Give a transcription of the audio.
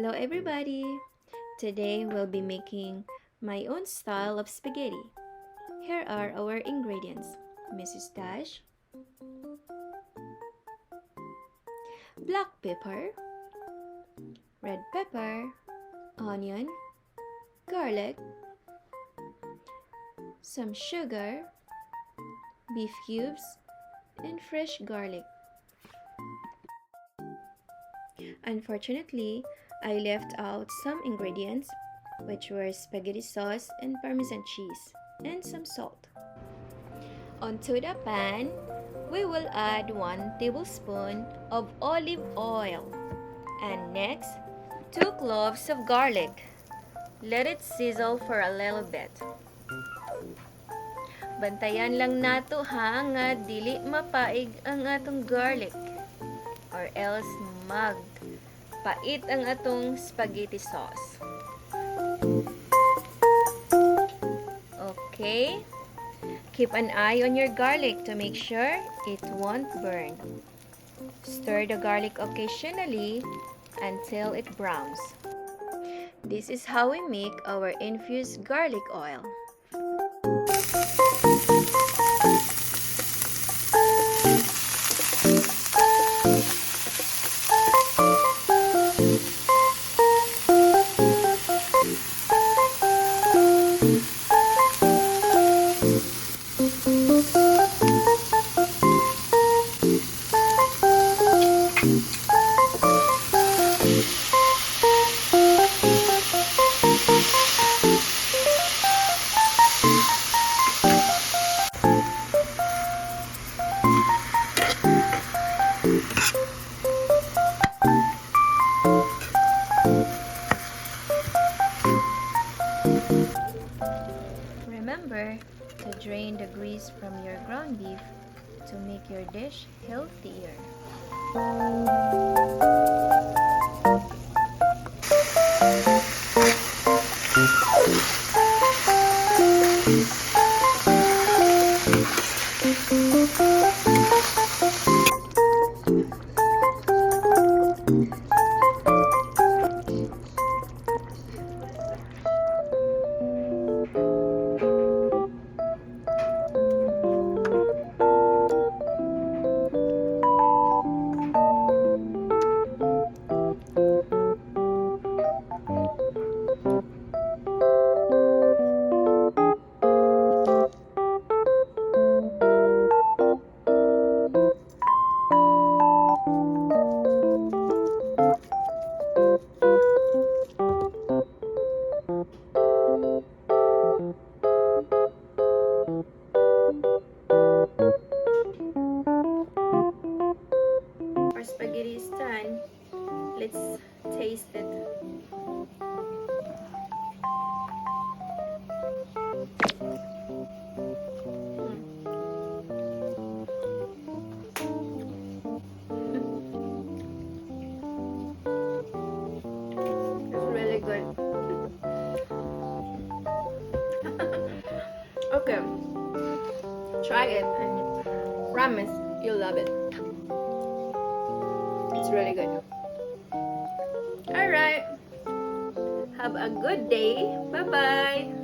Hello everybody! Today we'll be making my own style of spaghetti. Here are our ingredients. Mrs. Dash, black pepper, red pepper, onion, garlic, some sugar, beef cubes, and fresh garlic. Unfortunately, I left out some ingredients, which were spaghetti sauce and parmesan cheese, and some salt. Onto the pan, we will add 1 tablespoon of olive oil. And next, 2 cloves of garlic. Let it sizzle for a little bit. Bantayan lang nato ha nga dili mapaig ang atong garlic or else pait ang atong spaghetti sauce. Okay? Keep an eye on your garlic to make sure it won't burn. Stir the garlic occasionally until it browns. This is how we make our infused garlic oil. Remember to drain the grease from your ground beef to make your dish healthier. Our spaghetti is done. Let's taste it. It's really good. Okay, try it and promise you'll love it. It's really good. Alright, have a good day. Bye bye.